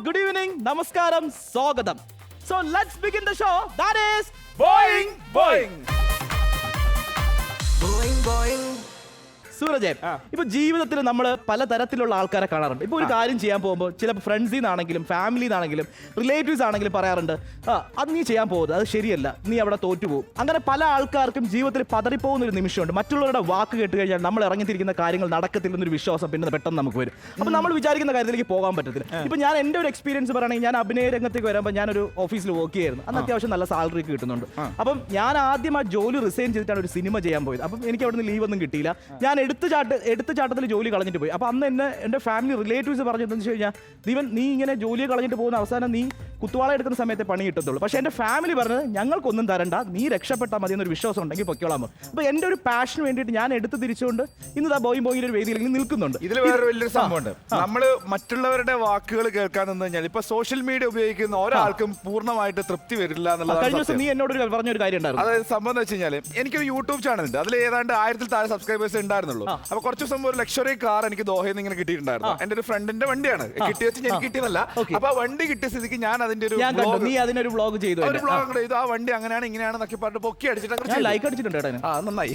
good evening, namaskaram, swagadam. So let's begin the show. That is Boing Boing. Boing Boing. Sooraj, ഇപ്പൊ ജീവിതത്തിൽ നമ്മൾ പലതരത്തിലുള്ള ആൾക്കാരെ കാണാറുണ്ട്. ഇപ്പൊ ഒരു കാര്യം ചെയ്യാൻ പോകുമ്പോൾ ചിലപ്പോൾ ഫ്രണ്ട്സിൽ നിന്നാണെങ്കിലും ഫാമിലിയിൽ നിന്നാണെങ്കിലും റിലേറ്റീവ്സ് ആണെങ്കിലും പറയാറുണ്ട്, അത് നീ ചെയ്യാൻ പോകുന്നത് അത് ശരിയല്ല, നീ അവിടെ തോറ്റുപോകും. അങ്ങനെ പല ആൾക്കാർക്കും ജീവിതത്തിൽ പതറിപ്പോകുന്ന ഒരു നിമിഷമുണ്ട്. മറ്റുള്ളവരുടെ വാക്ക് കേട്ട് കഴിഞ്ഞാൽ നമ്മൾ ഇറങ്ങിത്തിരിക്കുന്ന കാര്യങ്ങൾ നടക്കത്തില്ലെന്നൊരു വിശ്വാസം പിന്നെ പെട്ടെന്ന് നമുക്ക് വരും. അപ്പൊ നമ്മൾ വിചാരിക്കുന്ന കാര്യത്തിലേക്ക് പോകാൻ പറ്റത്തില്ല. ഇപ്പൊ ഞാൻ എൻ്റെ ഒരു എക്സ്പീരിയൻസ് പറയുകയാണെങ്കിൽ, ഞാൻ അഭിനയ രംഗത്തേക്ക് വരുമ്പോൾ ഞാനൊരു ഓഫീസിൽ വർക്ക് ചെയ്യായിരുന്നു. അന്ന് അത്യാവശ്യം നല്ല സാലറി കിട്ടുന്നുണ്ട്. അപ്പം ഞാൻ ആദ്യം ആ ജോലി റിസൈൻ ചെയ്തിട്ടാണ് ഒരു സിനിമ ചെയ്യാൻ പോയത്. അപ്പം എനിക്ക് അവിടെ നിന്ന് ലീവ് ഒന്നും കിട്ടിയില്ല. ഞാൻ എടുത്തുചാട്ടത്തിൽ ജോലി കളഞ്ഞിട്ട് പോയി. അപ്പോൾ അന്ന് എന്നെ എൻ്റെ ഫാമിലി റിലേറ്റീവ്സ് പറഞ്ഞതെന്ന് വെച്ച് കഴിഞ്ഞാൽ, ദീപൻ നീ ഇങ്ങനെ ജോലിയെ കളഞ്ഞിട്ട് പോകുന്ന അവസാനം നീ കുത്തുവാള എടുക്കുന്ന സമയത്തെ പണി കിട്ടത്തുള്ളൂ. പക്ഷേ എൻ്റെ ഫാമിലി പറഞ്ഞത് ഞങ്ങൾക്കൊന്നും തരണ്ട, നീ രക്ഷപ്പെട്ടാൽ മതി എന്നൊരു വിശ്വാസം ഉണ്ടെങ്കിൽ പൊയ്ക്കോളാൻ പോകും. അപ്പോൾ എൻ്റെ ഒരു പാഷന് വേണ്ടിയിട്ട് ഞാൻ എടുത്ത് തിരിച്ചുകൊണ്ട് ഇന്ന് ബോയിങ് ഒരു വേദിയിൽ നിൽക്കുന്നുണ്ട്. ഇതിൽ വേറെ വലിയൊരു സംഭവമുണ്ട്. നമ്മൾ മറ്റുള്ളവരുടെ വാക്കുകൾ കേൾക്കാൻ നിന്ന് കഴിഞ്ഞാൽ ഇപ്പൊ സോഷ്യൽ മീഡിയ ഉപയോഗിക്കുന്ന ഒരാൾക്കും പൂർണ്ണമായിട്ട് തൃപ്തി വരില്ല എന്നുള്ളത്. കഴിഞ്ഞ ദിവസം നീ എന്നോട് പറഞ്ഞൊരു കാര്യം ഉണ്ടായിരുന്നു. അതായത് സംഭവം എന്ന് വെച്ച് കഴിഞ്ഞാൽ, എനിക്കൊരു യൂട്യൂബ് ചാനൽ ഉണ്ട്. അതിൽ ഏതാണ്ട് 1000-ൽ താഴെ സബ്സ്ക്രൈബേഴ്സ് ഉണ്ടായിരുന്നുള്ളൂ. അപ്പൊ കുറച്ച് ദിവസം ഒരു ലക്ഷറി കാർ എനിക്ക് ദോഹയിൽ നിന്ന് ഇങ്ങനെ കിട്ടിയിട്ടുണ്ടായിരുന്നു. എന്റെ ഒരു ഫ്രണ്ടിന്റെ വണ്ടിയാണ് കിട്ടി വെച്ച് എനിക്ക് കിട്ടിയതല്ല. അപ്പൊ ആ വണ്ടി കിട്ടിയ സ്ഥിതിക്ക് ഞാൻ അതിന്റെ ഒരു വ്ലോഗ് ചെയ്തു. ആ വണ്ടി അങ്ങനെയാണ് ഇങ്ങനെയാണെന്നൊക്കെ പറഞ്ഞ് പൊക്കി അടിച്ചിട്ട് ലൈക്ക് അടിച്ചിട്ടുണ്ട്. നന്നായി.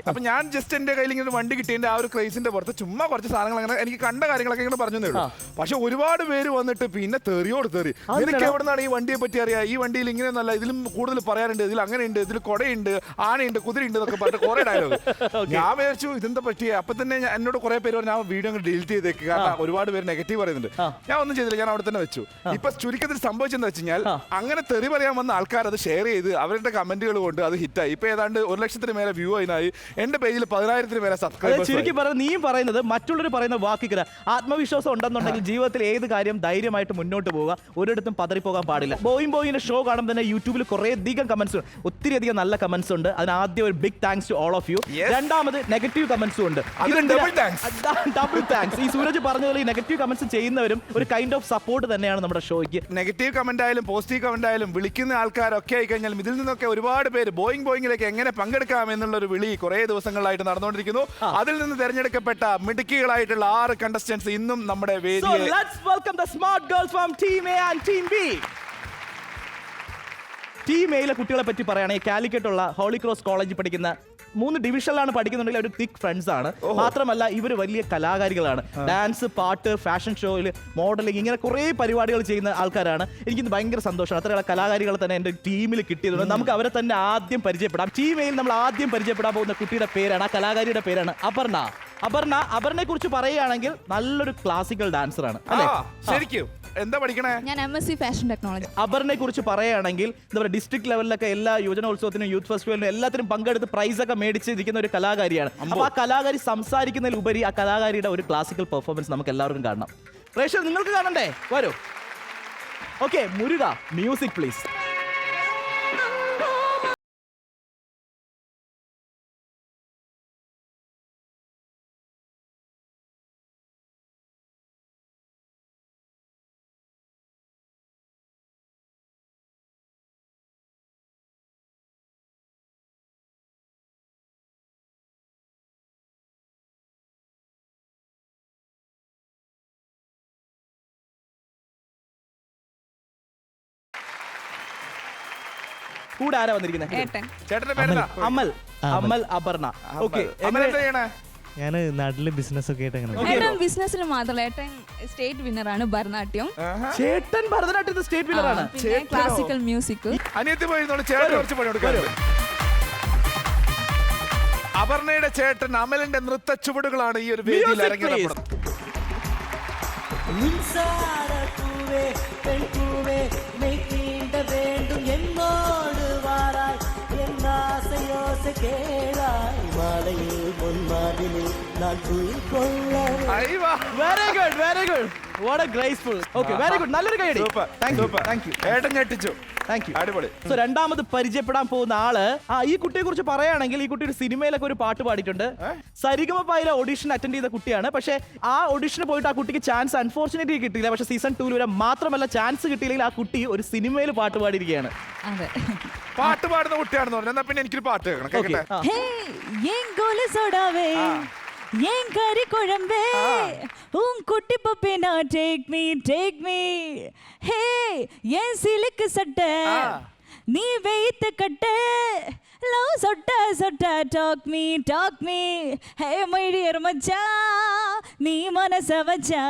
അപ്പൊ ഞാൻ ജസ്റ്റ് എന്റെ കയ്യിൽ ഇങ്ങനെ ഒരു വണ്ടി കിട്ടിയതിന്റെ ആ ഒരു ക്രൈസിന്റെ പുറത്ത് ചുമ്മാ കുറച്ച് സാധനങ്ങൾ അങ്ങനെ എനിക്ക് കണ്ട കാര്യങ്ങളൊക്കെ ഇങ്ങനെ പറഞ്ഞു തരുള്ളൂ. പക്ഷെ ഒരുപാട് പേര് വന്നിട്ട് പിന്നെ തെറിയോട് തെറി, നിനക്ക് എവിടുന്നാണ് ഈ വണ്ടിയെ പറ്റി അറിയാം, ഈ വണ്ടിയിൽ ഇങ്ങനെയൊന്നല്ല, ഇതിലും കൂടുതൽ പറയാനുണ്ട്, ഇതിൽ അങ്ങനെയുണ്ട്, ഇതിൽ കൊടയുണ്ട്, ആനയുണ്ട്, കുതിരയുണ്ട് എന്നൊക്കെ പറഞ്ഞിട്ട് കുറെ ഡയലോഗ്. ഞാൻ വിചാരിച്ചു ഇതെന്താ പറ്റിയ. അപ്പൊ തന്നെ എന്നോട് കുറെ പേര് പറഞ്ഞു, ആ വീഡിയോ അങ്ങ് ഡിലീറ്റ് ചെയ്തേക്ക്, കാരണം ഒരുപാട് പേര് നെഗറ്റീവ് പറയുന്നുണ്ട്. ഞാൻ ഒന്നും ചെയ്തില്ല, ഞാൻ അവിടെ തന്നെ വെച്ചു. ഇപ്പൊ ചുരുക്കത്തിൽ സംഭവിച്ചെന്ന് വെച്ച് കഴിഞ്ഞാൽ, അങ്ങനെ തെറി പറയാൻ വന്ന ആൾക്കാർ അത് ഷെയർ ചെയ്ത് അവരുടെ കമന്റുകൾ കൊണ്ട് അത് ഹിറ്റായി. ഇപ്പൊ ഏതാണ്ട് 1,00,000 മേലെ വ്യൂ ആയി. എന്റെ പേജിൽ 10,000 മേലെ സബ്സ്ക്രൈബേഴ്സ്. ചുരുക്കി പറഞ്ഞ നീ പറയുന്നത് മറ്റുള്ളവർ പറയുന്ന വാക്കിക്കര ആത്മവിശ്വാസം ഉണ്ടെന്നുണ്ടെങ്കിൽ ജീവിതത്തിൽ ഏത് കാര്യം ധൈര്യമായിട്ട് മുന്നോട്ട് പോവുക, ഒരിടത്തും പതറിപ്പോകാൻ പാടില്ല. ബോയിങ്ങിന്റെ ഷോ കാണുമ്പോൾ തന്നെ യൂട്യൂബിൽ കുറേ അധികം കമന്റ്സ് ഉണ്ട്, ഒത്തിരി അധികം നല്ല കമന്റ്സ് ഉണ്ട്. അതിന് ആദ്യം ഒരു big thanks to all of you. രണ്ടാമത് നെഗറ്റീവ് കമന്റ്സും ഉണ്ട്. Double thanks. ഈ സൂരജ് പറഞ്ഞതുപോലെ ഈ നെഗറ്റീവ് കമന്റ്സ് ചെയ്യുന്നവരും ഒരു കൈൻഡ് ഓഫ് സപ്പോർട്ട് തന്നെയാണ് നമ്മുടെ ഷോയ്ക്ക്. നെഗറ്റീവ് കമന്റ് ആയാലും പോസിറ്റീവ് കമന്റ് ആയാലും വിളിക്കുന്ന ആൾക്കാരൊക്കെ ആയി കഴിഞ്ഞാൽ ഇതിൽ നിന്നൊക്കെ ഒരുപാട് പേര് ബോയിങ്ങിലേക്ക് എങ്ങനെ പങ്കെടുക്കാം എന്നുള്ള ഒരു വിളി കുറെ ദിവസങ്ങളായിട്ട് നടന്നുകൊണ്ടിരിക്കുന്നു. അതിൽ നിന്ന് തെരഞ്ഞെടുക്കപ്പെട്ട മിടുക്കികളായിട്ടുള്ള 6 കണ്ടസ്റ്റന്റ്സ് ഇന്നും നമ്മുടെ വേദിയിൽ. So let's welcome the smart girls from Team A and Team B. Team എയിലെ കുട്ടികളെ പറ്റി പറയുകയാണെങ്കിൽ, കാലിക്കറ്റുള്ള ഹോളി ക്രോസ് കോളേജിൽ പഠിക്കുന്ന 3 ഡിവിഷനിലാണ് പഠിക്കുന്നുണ്ടെങ്കിൽ അവർ തിക് ഫ്രണ്ട്സ് ആണ്. മാത്രമല്ല ഇവർ വലിയ കലാകാരികളാണ്. ഡാൻസ്, പാട്ട്, ഫാഷൻ ഷോയിൽ മോഡലിംഗ്, ഇങ്ങനെ കുറേ പരിപാടികൾ ചെയ്യുന്ന ആൾക്കാരാണ്. എനിക്കിന്ന് ഭയങ്കര സന്തോഷമാണ് അത്രയുള്ള കലാകാരികളെ തന്നെ എൻ്റെ ടീമിൽ കിട്ടിയതുകൊണ്ട്. നമുക്ക് അവരെ തന്നെ ആദ്യം പരിചയപ്പെടാം. ടീം എയിൽ നമ്മൾ ആദ്യം പരിചയപ്പെടാൻ പോകുന്ന കുട്ടിയുടെ പേരാണ്, ആ കലാകാരിയുടെ പേരാണ് അപർണ. അപർണയെ കുറിച്ച് പറയുകയാണെങ്കിൽ നല്ലൊരു ക്ലാസിക്കൽ ഡാൻസർ ആണ്. ശരിക്കും എന്താ പഠിക്കണേ? ഞാൻ MSc ഫാഷൻ ടെക്നോളജി. അപർണയെ കുറിച്ച് പറയുകയാണെങ്കിൽ എന്താ പറയുക, ഡിസ്ട്രിക്ട് ലെവലിലൊക്കെ എല്ലാ യുവജനോത്സവത്തിനും യൂത്ത് ഫെസ്റ്റിവലിനും എല്ലാത്തിനും പങ്കെടുത്ത് പ്രൈസൊക്കെ മേടിച്ചിരിക്കുന്ന ഒരു കലാകാരിയാണ്. അപ്പോൾ ആ കലാകാരി സംസാരിക്കുന്നതിലുപരി ആ കലാകാരിയുടെ ഒരു ക്ലാസിക്കൽ പെർഫോമൻസ് നമുക്ക് എല്ലാവർക്കും കാണണം. പ്രേക്ഷകർ നിങ്ങൾക്ക് കാണണ്ടേ? വരൂ. ഓക്കെ, മുരുക, മ്യൂസിക് പ്ലീസ്. കൂടെ ആരാ വന്നിരിക്കുന്നത്? ചേട്ടന്റെ പേരെന്താ? അമൽ അപർണ. ഓക്കെ, ഞാൻ നാട്ടില് ബിസിനസ് ഒക്കെ ആയിട്ട് ബിസിനസ്സിൽ മാത്രമല്ല, ഏട്ടൻ സ്റ്റേറ്റ് വിന്നർ ആണ് ഭരതനാട്യം. ചേട്ടൻ ഭരതനാട്യത്തിൽ സ്റ്റേറ്റ് വിന്നർ ആണ്. Classical music. അനിയത്തി പോയി ചേട്ടൻ കുറച്ച് പണി കൊടുക്കാറുണ്ട്. അപർണയുടെ ചേട്ടൻ അമലിന്റെ നൃത്ത ചുവടുകളാണ് ഈ ഒരു വേദിയിൽ അരങ്ങേറപ്പെടുന്നത്. Very good, very good. What a graceful. Okay, very good. നല്ലൊരു കൈയടി. Thank you. ഏട്ടൻ ഞെട്ടിച്ചു. Thank you. അടിപൊളി. സോ രണ്ടാമത് പരിചയപ്പെടാൻ പോകുന്ന ആള്, ഈ കുട്ടിയെ കുറിച്ച് പറയുകയാണെങ്കിൽ, ഈ കുട്ടി ഒരു സിനിമയിലൊക്കെ ഒരു പാട്ട് പാടിയിട്ടുണ്ട്. സരിഗമപയിലെ ഓഡിഷൻ അറ്റൻഡ് ചെയ്ത കുട്ടിയാണ്. പക്ഷേ ആ ഓഡിഷന് പോയിട്ട് ആ കുട്ടിക്ക് ചാൻസ് അൺഫോർച്ചുനേറ്റ്ലി കിട്ടിയില്ല. പക്ഷേ സീസൺ 2 വരെ മാത്രമല്ല, ചാൻസ് കിട്ടിയില്ലെങ്കിൽ ആ കുട്ടി ഒരു സിനിമയിൽ പാട്ട് പാടിയിരിക്കുകയാണ്. പാട്ട് പാടുന്ന കുട്ടിയാണെന്ന് പറഞ്ഞു. എന്നാ പിന്നെ എനിക്കൊരു പാട്ട് കേൾക്കണം. ஏன் கறி குழம்பே உன் குட்டி பப்பினா டேக் மீ ஹே ஏன் சிலுக்கு சட்டை நீ வெயித்து கட்டு லவ் சொட்ட talk me hey my dear மச்சான் நீ மனச வச்சா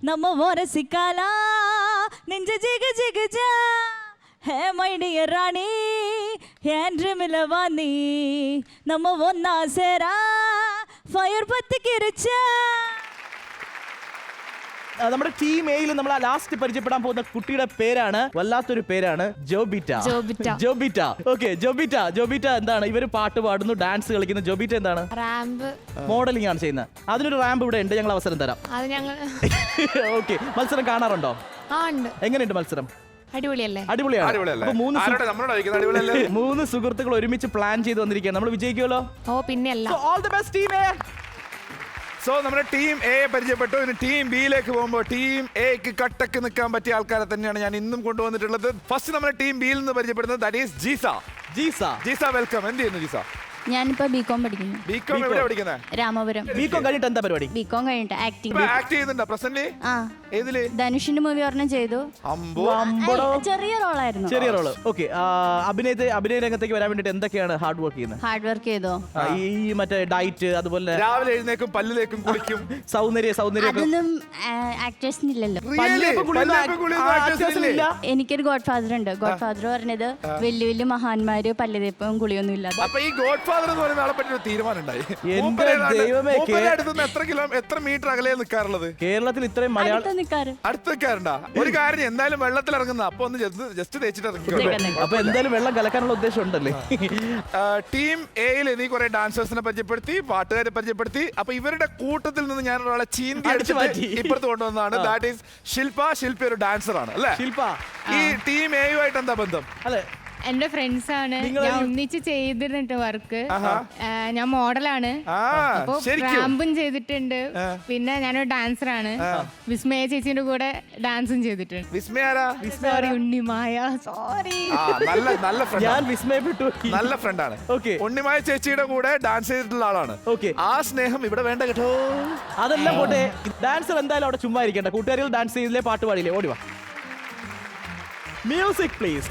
நம்ம ஓரசிக்காலா நெஞ்ச ஜிகுஜா ಹೇ ಮೈ ಡಿಯರ್ ರಾಣಿ ಏನ್ರಿ ಮಿಲವಾನಿ ನಮ್ಮ ಒನ್ನ ಸೇರ ಫೈರ್ ಬತ್ತಿಕಿರಿച്ച നമ്മുടെ ടീം എയിൽ നമ്മൾ ലാസ്റ്റ് പരിചയപ്പെടാൻ പോകുന്ന കുട്ടിയുടെ പേരാണ് വല്ലാത്തൊരു പേരാണ് ജോബിറ്റ. ഓക്കെ, ജോബിറ്റ എന്താണ്? ഇവര് പാട്ട് പാടുന്നു, ഡാൻസ് കളിക്കുന്നു. ജോബിറ്റ എന്താണ്? റാമ്പ് മോഡലിംഗ് ആണ് ചെയ്യുന്നത്. അതിനൊരു റാമ്പ് ഇവിടെ ഉണ്ട്, ഞങ്ങൾ അവസരം തരാം. അത് ഞങ്ങൾ ഓക്കെ, മത്സരം കാണാറുണ്ടോ? ഉണ്ട്. എങ്ങനെയുണ്ട് മത്സരം? അടിപൊളിയല്ലേ? അടിപൊളിയാണ്. അപ്പൊ മൂന്ന് സുഹൃത്തുക്കൾ ഒരുമിച്ച് പ്ലാൻ ചെയ്ത് വന്നിരിക്കുകയാണ്. നമ്മൾ വിജയിക്കുമല്ലോ? ഓ പിന്നെയല്ല. All the best team A. So നമ്മുടെ ടീം എ പരിചയപ്പെട്ടു. ഇനി ടീം ബിയിലേക്ക് പോകുമ്പോൾ ടീം എക്ക് കട്ടക്ക് നിൽക്കാൻ പറ്റിയ ആൾക്കാരെ തന്നെയാണ് ഞാൻ ഇന്നും കൊണ്ടുവന്നിട്ടുള്ളത്. ഫസ്റ്റ് നമ്മുടെ ടീം ബിയിൽ നിന്ന് പരിചയപ്പെടുന്നത് ദാറ്റ് ഈസ് ജീസ. വെൽക്കം. എന്ത് ചെയ്യുന്നു ജീസ? ഞാനിപ്പോ ബികോം പഠിക്കുന്നു. ബികോം എവിടെ പഠിക്കുന്നത്? രാമപുരം. ബികോം കഴിഞ്ഞിട്ട് എന്താ പരിപാടി? ബികോം കഴിഞ്ഞിട്ട് ആക്ടിംഗ്. ആക്ട് ചെയ്യുന്നുണ്ടോ പ്രസന്റ്ലി? ആ, ഏതില്? ധനുഷിന്റെ മൂവി ഒരെണ്ണം ചെയ്തു. ചെറിയ റോളായിരുന്നു. ചെറിയ റോള്. ഓക്കെ, അഭിനയ രംഗത്തേക്ക് വരാൻ വേണ്ടിട്ട് എന്തൊക്കെയാണ് ഹാർഡ് വർക്ക് ചെയ്യുന്നത്? ഹാർഡ് വർക്ക് ചെയ്തോ? ഈ മറ്റേ ഡയറ്റ്, അതുപോലെ രാവിലെ എഴുന്നേക്കും, പല്ലിലേക്കും കുളിക്കും. സൗന്ദര്യം അതൊന്നും ആക്ടേഴ്സിനില്ലല്ലോ. എനിക്കൊരു ഗോഡ് ഫാദർ ഉണ്ട്. ഗോഡ് ഫാദർ പറഞ്ഞത് വലിയ വലിയ മഹാന്മാര് പല്ലുതേപ്പും കുളിയൊന്നും ഇല്ലാതെ. അപ്പൊ ഈ ഗോഡ് ഫാദർ എന്ന് പറയുന്ന ആളെ പറ്റി ഒരു തീരുമാനം ഉണ്ടായി. എത്ര മീറ്റർ അകലെ നിൽക്കാറുള്ളത്? കേരളത്തിൽ ഇത്രയും മലയാളം അടുത്ത് നിൽക്കാറുണ്ടോ? ഒരു കാര്യം, എന്തായാലും വെള്ളത്തിൽ ഇറങ്ങുന്ന അപ്പൊ ഒന്ന് ജസ്റ്റ് തേച്ചിട്ട് ഇറങ്ങി. അപ്പൊ എന്തായാലും വെള്ളം കലക്കാനുള്ള ഉദ്ദേശം ഉണ്ടല്ലേ? ടീം എയിൽ നീ കുറെ ഡാൻസേഴ്സിനെ പരിചയപ്പെടുത്തി, പാട്ടുകാരെ പരിചയപ്പെടുത്തി. അപ്പൊ ഇവരുടെ കൂട്ടത്തിൽ നിന്ന് ഞാൻ ഒരാളെ ചീന്തി അടിച്ചിട്ട് ഇപ്പുറത്ത് കൊണ്ടുവന്നതാണ്. ദാറ്റ് ഈസ് ശില്പ. ശില്പ ഒരു ഡാൻസർ ആണ് അല്ലേ? ശില്പ ഈ ടീം എയുമായിട്ട് എന്താ ബന്ധം? അല്ലെ, എന്റെ ഫ്രണ്ട്സ് ആണ്. ഞാൻ ഒന്നിച്ച് ചെയ്തിട്ടുണ്ട് വർക്ക്. ഞാൻ മോഡലാണ്. അപ്പൊ റാമ്പും ചെയ്തിട്ടുണ്ട്. പിന്നെ ഞാനൊരു ഡാൻസറാണ്. വിസ്മയ ചേച്ചിന്റെ കൂടെ ഡാൻസും ചെയ്തിട്ടുണ്ട്. Sorry Unnimaya, sorry. ഞാൻ വിസ്മയപ്പെട്ടു. നല്ല ഫ്രണ്ടാണ്. ഓക്കെ, ഉണ്ണിമായ ചേച്ചിയുടെ കൂടെ ഡാൻസ് ചെയ്തിട്ടുള്ള ആളാണ്. ഓക്കെ, ആ സ്നേഹം ഇവിടെ വേണ്ട കേട്ടോ. അതെല്ലാം പോട്ടെ, ഡാൻസർ എന്തായാലും അവിടെ ചുമ്മാ ഇരിക്കണ്ട. കൂട്ടുകാരികൾ ഡാൻസ് ചെയ്തില്ലേ, പാട്ട് പാടിയില്ലേ? ഓടിവാ. Music please.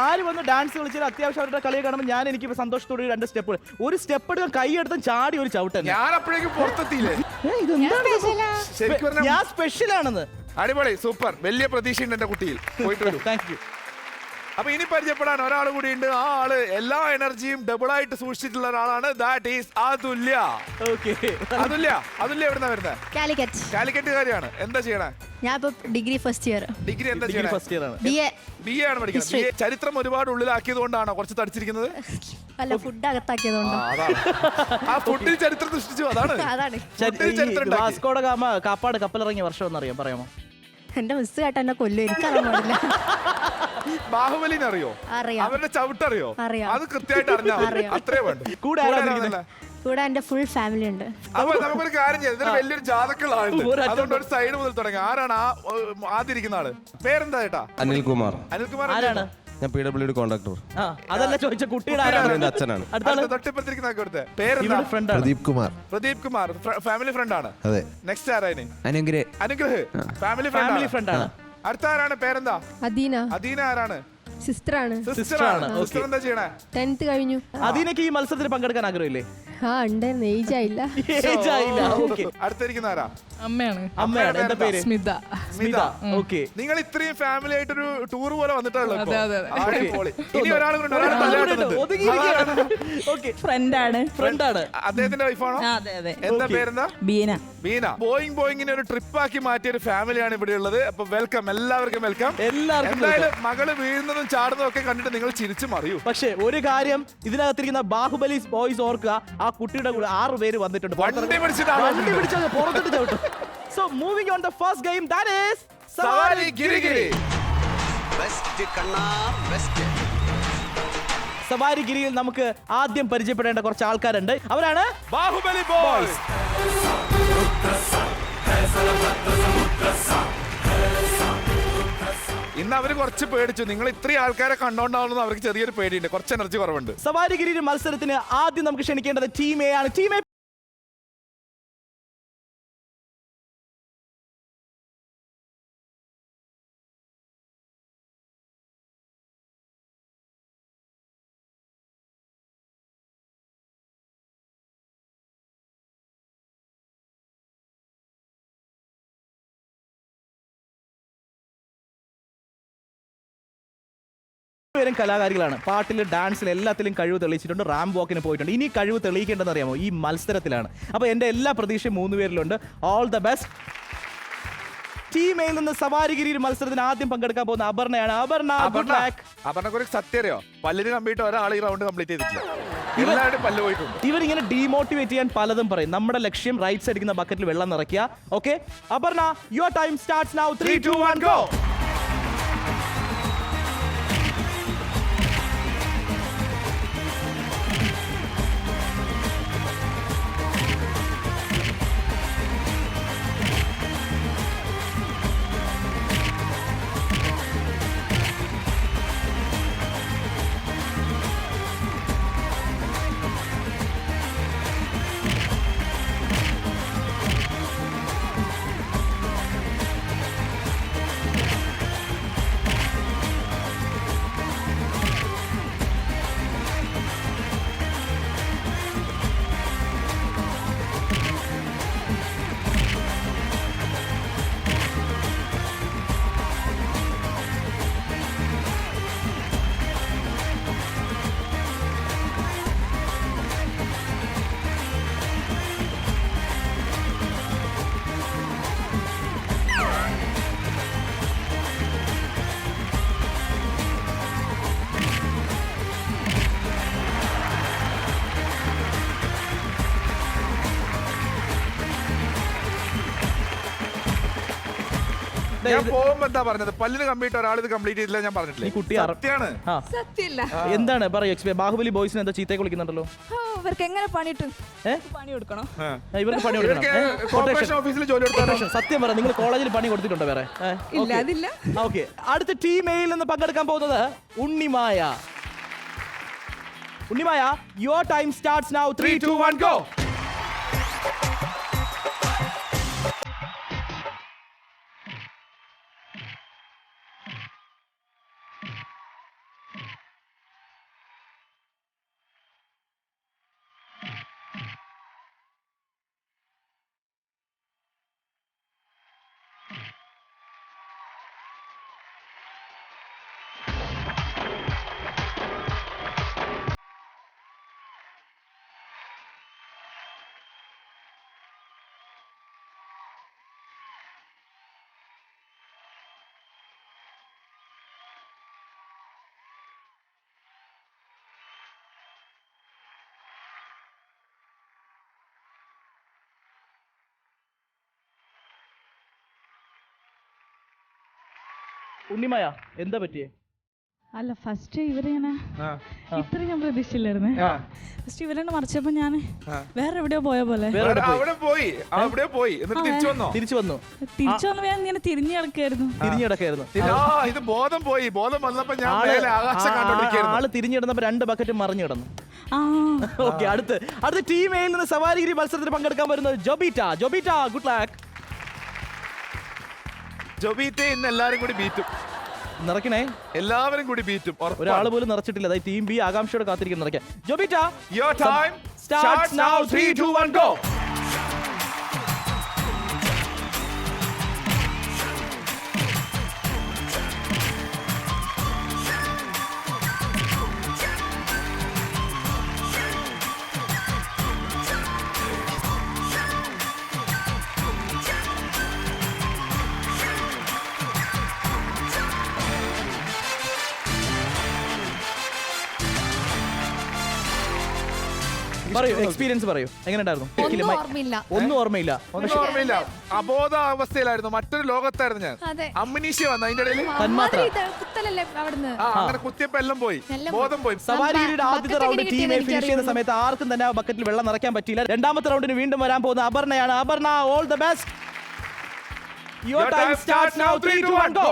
ആര് വന്ന് ഡാൻസ് കളിച്ചാൽ അത്യാവശ്യം അവരുടെ കളി കാണുമ്പോൾ ഞാൻ എനിക്ക് സന്തോഷത്തോടെ രണ്ട് സ്റ്റെപ്പ്, ഒരു സ്റ്റെപ്പ് എടുക്കാൻ കൈ എടുത്തും ചാടി ഒരു ചവിട്ടൻ. ഞാൻ അപ്പോഴേക്കും പുറത്തെത്തിയില്ലേ? ഞാൻ സ്പെഷ്യൽ ആണെന്ന്. അടിപൊളി, സൂപ്പർ. വലിയ പ്രതീക്ഷയുണ്ട് എന്റെ കുട്ടിയിൽ. പോയിട്ട് വരൂ. Thank you. അപ്പൊ ഇനി പരിചയപ്പെടാൻ ഒരാൾ കൂടി ഉണ്ട്. ആ ആള് എല്ലാ എനർജിയും ഡബിൾ ആയിട്ട് സൂക്ഷിച്ചിട്ടുള്ള ഒരാളാണ്. ദാറ്റ് ഈസ് അതുല്യ. അതുല്യ എവിടുന്നാ വരുന്നത്? കാലിക്കറ്റുകാരിയാണ്. എന്താ ചെയ്യണേ? ഞാൻ ഇപ്പൊ ഡിഗ്രി ഫസ്റ്റ് ഇയർ. ഡിഗ്രി എന്താ ചെയ്യണേ? ഫസ്റ്റ് ഇയർ ആണ്. ബി എ ആണ് പഠിക്കുന്നത്. ചരിത്രം ഒരുപാട് ഉള്ളിലാക്കിയത് കൊണ്ടാണോ കുറച്ച് തടിച്ചിരിക്കുന്നത്? അല്ല, ഫുഡ് അകത്താക്കിയതുകൊണ്ട്. ആ ഫുഡിൽ ചരിത്രം സൃഷ്ടിച്ചു. അതാണ് വാസ്കോഡ ഗാമ കാപ്പാട് കപ്പലിറങ്ങിയ വർഷം എന്നറിയാം, പറയാമോ? എന്റെ മിസ് കേട്ട എന്നെ കൊല്ലും, എനിക്കറിയാൻ പാടില്ല. ബാഹുബലിനെ അറിയോ? അവരുടെ ചവിട്ടറിയോ? അത് കൃത്യമായിട്ട് അറിഞ്ഞാൽ അത്രേ വേണ്ട. കൂടെ എന്റെ ഫുൾ ഫാമിലി ഉണ്ട്. അപ്പൊ നമുക്കൊരു കാര്യം ചെയ്യാം. ഇതിന് വലിയൊരു ജാതക്കളാണ്. അതുകൊണ്ട് ഒരു സൈഡ് മുതൽ തുടങ്ങി. ആരാണ് ആദ്യം ഇരിക്കുന്ന ആള്? പേരെന്താ ചേട്ടാ? അനിൽകുമാർ. ആരാണ്? ഞാൻ PWD കോൺട്രാക്ടർ. അതല്ല ചോദിച്ച കുട്ടിയുടെ എന്റെ അച്ഛനാണ്. തൊട്ടിപ്പത്തിരിക്കുന്ന പേരെന്താ? പ്രദീപ് കുമാർ. ഫാമിലി ഫ്രണ്ട് ആണ്. അതെ. നെക്സ്റ്റ് ആരാണ്? അനുഗ്രഹ്. ഫാമിലി ഫ്രണ്ട് ആണ്. അടുത്ത ആരാണ്? പേരെന്താ? അദീന. ആരാണ്? സിസ്റ്റർ ആണ്. സിസ്റ്റർ എന്താ ചെയ്യണേ? 10th കഴിഞ്ഞു. അതിനൊക്കെ ഈ മത്സരത്തിൽ പങ്കെടുക്കാൻ ആഗ്രഹമില്ലേ? ഉണ്ടായിരുന്നു, ഏജ് ആയില്ല. Age ആയില്ല. Okay. അടുത്തിരിക്കുന്ന ആരാ? അമ്മയാണ്. അമ്മയാണ്. എന്താ പേര്? സ്മിത. സ്മിത. ഓക്കെ. നിങ്ങൾ ഇത്രയും ഫാമിലി ആയിട്ടൊരു ടൂർ പോലെ വന്നിട്ടുള്ളൂ ഇപ്പൊ. അതെ. അടിപൊളി. ഇനി ഒരാളും കൂടെ ഒരാൾ ഓക്കെ. ഫ്രണ്ടാണ്. ഫ്രണ്ടാണ്. അദ്ദേഹത്തിന്റെ വൈഫാണോ? അതെ. എന്താ പേരെന്താ? ബീന. ബീന. ബോയിങ്ങിനെ ഒരു ട്രിപ്പ് ആക്കി മാറ്റിയ ഒരു ഫാമിലിയാണ് ഇവിടെ ഉള്ളത്. അപ്പൊ വെൽക്കം, എല്ലാവർക്കും വെൽക്കം. എന്തായാലും മകള് വീഴുന്നതും ചാടുന്നതും ഒക്കെ കണ്ടിട്ട് നിങ്ങൾ ചിരിച്ചു മറിയൂ. പക്ഷേ ഒരു കാര്യം, ഇതിനകത്തിരിക്കുന്ന ബാഹുബലി ബോയ്സ് ഓർക്കുക, ആ കുട്ടിയുടെ കൂടെ 6 പേര് വന്നിട്ടുണ്ട്. വണ്ടി പിടിച്ചിട്ട് പുറത്തിട്ട് ചവിട്ടും. So moving on the first game, that is സവാരി ഗിരിഗിരി. സവാരി ഗിരിയിൽ നമുക്ക് ആദ്യം പരിചയപ്പെടേണ്ട കുറച്ച് ആൾക്കാരുണ്ട്. അവരാണ് ബാഹുബലി ബോയ്സ്. ഇന്ന് അവര് കുറച്ച് പേടിച്ചു. നിങ്ങൾ ഇത്രയും ആൾക്കാരെ കണ്ടോണ്ടാവുന്നത് അവർക്ക് ചെറിയൊരു പേടിയുണ്ട്, കുറച്ച് എനർജി കുറവുണ്ട്. സവാരി ഗിരി മത്സരത്തിന് ആദ്യം നമുക്ക് ക്ഷണിക്കേണ്ടത് ടീം എ ആണ്. ടീം എ പേരും കലാകാരികളാണ്. പാട്ടിൽ, ഡാൻസിൽ, എല്ലാത്തിലും കഴിവ് തെളിയിച്ചിട്ടുണ്ട്. റാമ്പ് വാക്കിന് പോയിട്ടുണ്ട്. ഇനി കഴിവ് തെളിയിക്കേണ്ടതെന്ന് അറിയാമോ? ഈ മത്സരത്തിലാണ്. അപ്പോൾ എൻ്റെ എല്ലാ പ്രതീക്ഷയും 3 പേരിലുണ്ട്. All the best. ടീം എയിൽ നിന്ന് സവാരിഗിരി മത്സരത്തിന് ആദ്യം പങ്കെടുക്കാൻ പോകുന്ന അപർണയാണ്. അപർണക്ക് സത്യം അറിയോ? പല്ലിന് കമ്പിയിട്ട് ഒരാൾ ഈ റൗണ്ട് കംപ്ലീറ്റ് ചെയ്തിട്ടില്ല. എല്ലാവരും പല്ല് പോയിട്ടുണ്ട്. ഇവരിങ്ങനെ ഡീമോട്ടിവേറ്റ് ചെയ്യാൻ പലതും പറയും. നമ്മുടെ ലക്ഷ്യം റൈറ്റ് സൈഡിൽ ബക്കറ്റിൽ വെള്ളം നിറയ്ക്കുക. Okay Aparna, your time starts now. 3, 2, 1 go. ഞാൻ പോകുമ്പോ എന്താ പറഞ്ഞത്? പല്ലിന് കമ്പ്ലീറ്റ് ഒരാൾ ഇത് കംപ്ലീറ്റ് ചെയ്തില്ല ഞാൻ പറഞ്ഞിട്ടില്ല. ഈ കുട്ടി സത്യാണ്. സത്യല്ല. എന്താണ് പറയൂ? ബാഹുബലി ബോയ്സിന് എന്താ ചീത്തയെ വിളിക്കുന്നുണ്ടല്ലോ? ഇവർക്ക് എങ്ങനെ പണി കൊടുക്കണം? ഇവർക്ക് പണി കൊടുക്കണം. കോർപ്പറേഷൻ ഓഫീസിൽ ജോലി കൊടുത്താലോ? സത്യം പറ, നിങ്ങൾ കോളേജിൽ പണി കൊടുത്തിട്ടുണ്ടോ വേറെ? ഇല്ല, അതില്ല. ഓക്കെ, അടുത്ത ടീം എയിൽ നിന്ന് പങ്കെടുക്കാൻ പോകുന്നത് Unnimaya. Unnimaya, your time starts now. 3, 2, 1 go. Unnimaya, എന്താ പറ്റിയേ? അല്ല, ഫസ്റ്റ് ഇവരിങ്ങനെ ഇത്ര ഞാൻ പ്രതീക്ഷിച്ചില്ലായിരുന്നേ. ഫസ്റ്റ് ഇവരെന്നെ മറിച്ചപ്പോ ഞാൻ വേറെ എവിടെയോ പോയ പോലെ അവിടെ പോയി എന്നിട്ട് തിരിച്ചു വന്നു. തിരിച്ചു വന്ന് ഞാൻ ഇങ്ങനെ തിരിഞ്ഞു കിടക്കായിരുന്നു. ഇത് ബോധം പോയി. ബോധം വന്നപ്പോ ഞാൻ ആകാശം കണ്ടോണ്ടിരിക്കുകയായിരുന്നു. ആള് തിരിഞ്ഞിടുന്നപ്പോ 2 ബക്കറ്റ് മറിഞ്ഞു കിടന്നു. ഓക്കെ, അടുത്ത ടീം എയിൽ നിന്ന് സവാരിഗിരി മത്സരത്തിൽ പങ്കെടുക്കാൻ വരുന്നത് ജോബീറ്റ. Good luck. ജോബീറ്റെ ഇന്ന് എല്ലാരും കൂടി ബീറ്റും. നിറയ്ക്കണേ. എല്ലാവരും കൂടി ബീറ്റും. ഒരാൾ പോലും നിറച്ചിട്ടില്ല. അതായത് ടീം ബി ആകാംക്ഷയോടെ കാത്തിരിക്കുന്ന നിറയ്ക്കാൻ. ജോബിറ്റ, Your time starts now. 3, 2, 1, go. പറയൂ, എക്സ്പീരിയൻസ് പറയൂ, എങ്ങനെ ഉണ്ടായിരുന്നു? ഓർമ്മയില്ല. ഒന്നും ഓർമ്മയില്ല. ഒന്നും ഓർമ്മയില്ല. അബോധാവസ്ഥയിലായിരുന്നു, മറ്റൊരു ലോകത്തായിരുന്നു ഞാൻ. അതെ. അമ്മിനീഷ്യ വന്നു അതിന്റെ ഇടയിൽ. തന്മാത്ര. കുത്തലല്ലേ അവിടുന്ന്. അങ്ങനെ കുത്തിയപ്പോ എല്ലാം പോയി, ബോധം പോയി. സവാരിയുടെ ആദ്യത്തെ റൗണ്ട് ടീം എ ഫിനിഷ് ചെയ്യുന്ന സമയത്ത് ആർക്കും തന്നെ ആ ബക്കറ്റിൽ വെള്ളം നിറയ്ക്കാൻ പറ്റിയില്ല. രണ്ടാമത്തെ റൗണ്ടിന് വീണ്ടും വരാൻ പോകുന്ന അപർണയാണ്. Aparna, all the best. Your time starts now. 3, 2, 1, go.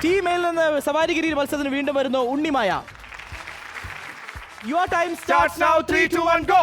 Team എയിൽ നിന്ന് സവാരിഗിരി മത്സരത്തിന് വീണ്ടും വരുന്നു Unnimaya. Your time starts now. 3, 2, 1, go.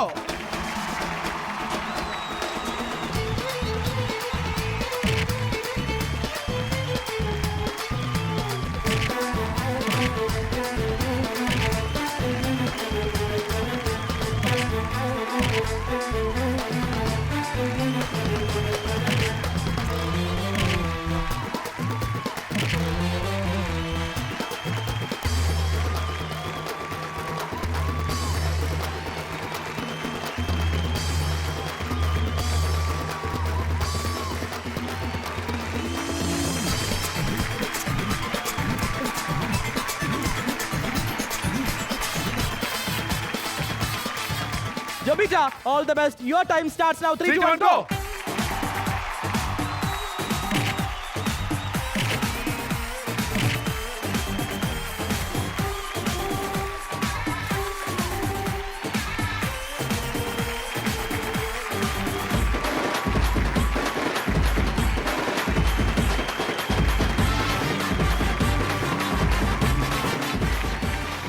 Jobita, all the best. Your time starts now. 3, 2, 1, go.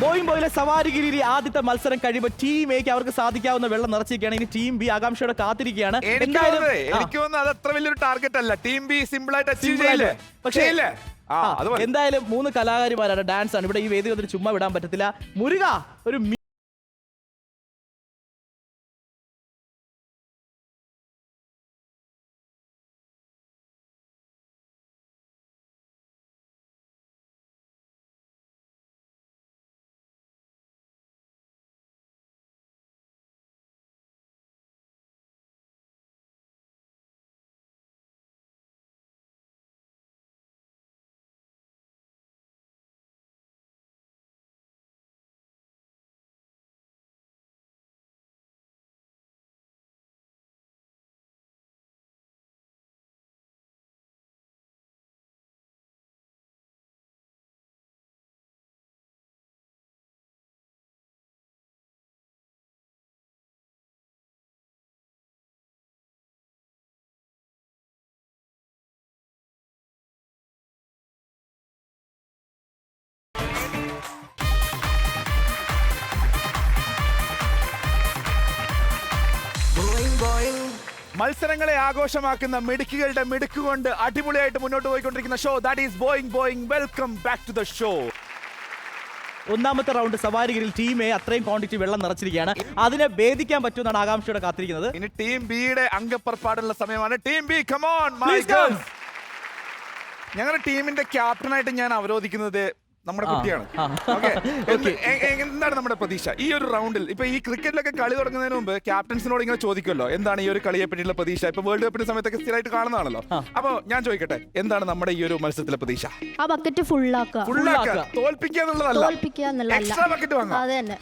Boeing ബോയിലെ സവാരിഗിരി ആദ്യത്തെ മത്സരം കഴിയുമ്പോൾ ടീം എക്ക് അവർക്ക് സാധിക്കാവുന്ന വെള്ളം നിറച്ചിരിക്കുകയാണ്. ഇനി ടീം ബി ആകാംക്ഷയോടെ കാത്തിരിക്കുകയാണ്. എനിക്ക് തോന്നുന്നു അത് അത്ര വലിയൊരു ടാർഗറ്റ് അല്ല. ടീം ബി സിമ്പിൾ ആയിട്ട് അച്ചീവ് ചെയ്യില്ലേ? പക്ഷേ എന്തായാലും 3 കലാകാരിമാരാണ്. ഡാൻസ് ആണ് ഇവിടെ ഈ വേദി വന്നിട്ട് ചുമ്മാ വിടാൻ പറ്റത്തില്ല. മുരുക ഒരു മത്സരങ്ങളെ ആഘോഷമാക്കുന്ന മിടുക്കുകളുടെ മിടുക്കുകൊണ്ട് അടിപൊളിയായിട്ട് മുന്നോട്ട് പോയിക്കൊണ്ടിരിക്കുന്ന show that is Boing. Welcome back to the show. ഒന്നാമത്തെ റൗണ്ട് സവാരിഗിരിയിൽ ടീം എ അത്രയും ക്വാണ്ടിറ്റി വെള്ളം നിറച്ചിരിക്കുകയാണ്. അതിനെ ഭേദിക്കാൻ പറ്റുമെന്നാണ് ആകാംക്ഷയോടെ കാത്തിരിക്കുന്നത്. ഇനി ടീം ബിയുടെ അംഗപ്പുറപ്പാടുള്ള സമയമാണ്. Team B come on my girls. ഞങ്ങളുടെ ടീമിന്റെ ക്യാപ്റ്റനായിട്ട് ഞാൻ അവരോധിക്കുന്നത് നമ്മുടെ കുട്ടിയാണ്. Okay. എന്താണ് നമ്മുടെ പ്രതീക്ഷ ഈ ഒരു റൗണ്ടിൽ? ഇപ്പൊ ഈ ക്രിക്കറ്റിലൊക്കെ കളി തുടങ്ങുന്നതിന് മുമ്പ് ക്യാപ്റ്റൻസിനോട് ഇങ്ങനെ ചോദിക്കുമല്ലോ, എന്താണ് ഈ ഒരു കളിയെ പറ്റിയുള്ള പ്രതീക്ഷ? ഇപ്പൊ വേൾഡ് കപ്പിന്റെ സമയത്തൊക്കെ സ്ഥിരമായിട്ട് കാണുന്നതാണല്ലോ. അപ്പൊ ഞാൻ ചോദിക്കട്ടെ, എന്താണ് നമ്മുടെ ഈ ഒരു മത്സരത്തിലെ പ്രതീക്ഷ? ആ ബക്കറ്റ് ഫുള്ളാക്കുക, തോൽപ്പിക്കുക എന്നുള്ളതല്ല, തോൽപ്പിക്കുക എന്നുള്ളതല്ല. എക്സ്ട്രാ ബക്കറ്റ് വാങ്ങാം. അത് തന്നെ.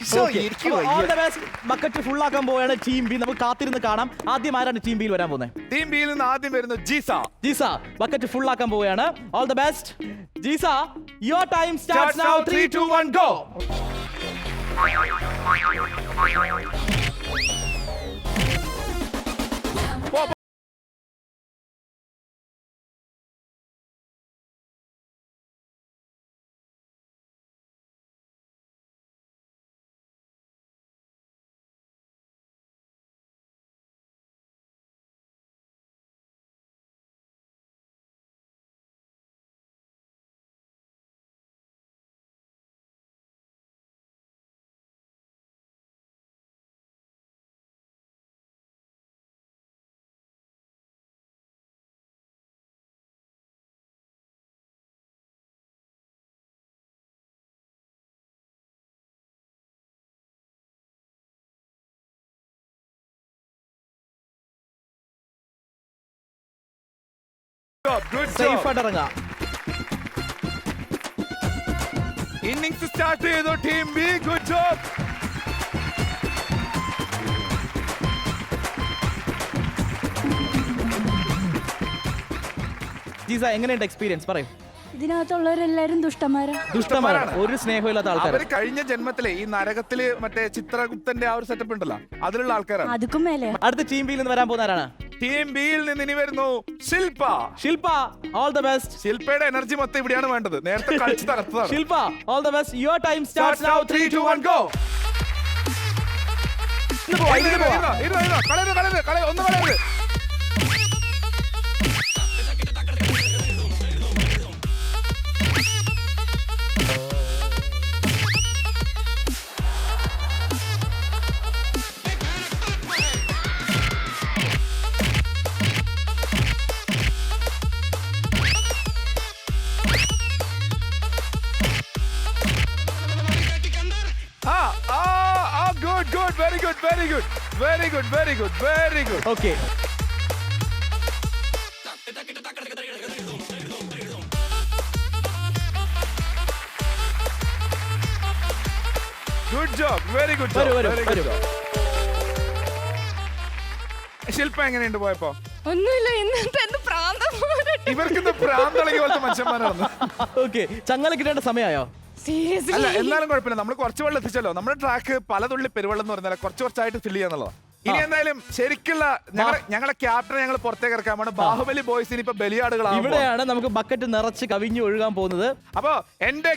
ബക്കറ്റ് ഫുള്ളാക്കാൻ പോവുകയാണ് ടീം ബി. നമുക്ക് കാത്തിരുന്ന് കാണാം. ആദ്യം ആരാണ് ടീം ബിയിൽ വരാൻ പോകുന്നത്? ടീം ബിയിൽ നിന്ന് ആദ്യം വരുന്നത് ജീസ ബക്കറ്റ് ഫുള്ളാക്കാൻ പോവുകയാണ്. All the best Jeesa. Your time starts now. 3 2 1 go. Safe ആയിട്ട് ഇറങ്ങാം. ഇന്നിംഗ്സ് സ്റ്റാർട്ട് ചെയ്തു team B. Good job. Jeesa, എങ്ങനെയുണ്ട് എക്സ്പീരിയൻസ്? പറയൂ. ഇതിനകത്തുള്ളവരെല്ലാരും ദുഷ്ടന്മാരാണ്, ഒരു സ്നേഹമില്ലാത്ത ആൾക്കാർ. അവര് കഴിഞ്ഞ ജന്മത്തിലെ ഈ നരകത്തില് മറ്റേ ചിത്രഗുപ്തന്റെ ആ ഒരു സെറ്റപ്പ് ഉണ്ടല്ലോ, അതിലുള്ള ആൾക്കാരാണ്. അതുക്കും മേലെ. അടുത്ത ടീം ബിയിൽ നിന്ന് വരാൻ പോകുന്നവരാണ്? ടീം ബിയിൽ നിന്ന് ഇനി വരുന്നു ശില്പ. All the best. ശില്പയുടെ എനർജി മൊത്തം ഇവിടെയാണ് വേണ്ടത്. നേരത്തെ കളിച്ച് തകർത്തതാണ്. Shilpa, all the best. Your time starts now. 3 2 1 go. ഒന്ന് കളയരുത്. Very good. Okay. Good job. Very good job. Very good job. ശില്പ എങ്ങനെയുണ്ട് പോയപ്പോ? ഒന്നുമില്ല, എന്ത് പ്രാന്തം. ഇവർക്ക് പ്രാന്തളകി പോലത്തെ മനുഷ്യന്മാരാണ്. ഓക്കെ, ചങ്ങല കിട്ടേണ്ട സമയമായോ? അല്ല, എന്നാലും കുഴപ്പമില്ല. നമ്മൾ കുറച്ച് വെള്ളം എത്തിച്ചല്ലോ. നമ്മുടെ ട്രാക്ക് പലതുള്ളി പെരുവെള്ളം എന്ന് പറഞ്ഞാൽ കുറച്ചായിട്ട് ഫില്ല് ചെയ്യാന്നുള്ളതാണ്. ഇനി എന്തായാലും ശരിക്കുള്ള ഞങ്ങളുടെ ക്യാപ്റ്റനെ ഞങ്ങൾ പുറത്തേക്ക് ഇറക്കാമാണ്. ബാഹുബലി ബോയ്സിന് ഇപ്പൊ ബലിയാടുകളാണ്. ഇവിടെയാണ് നമുക്ക് ബക്കറ്റ് നിറച്ച് കവിഞ്ഞു ഒഴുകാൻ പോകുന്നത്. അപ്പൊ എന്റെ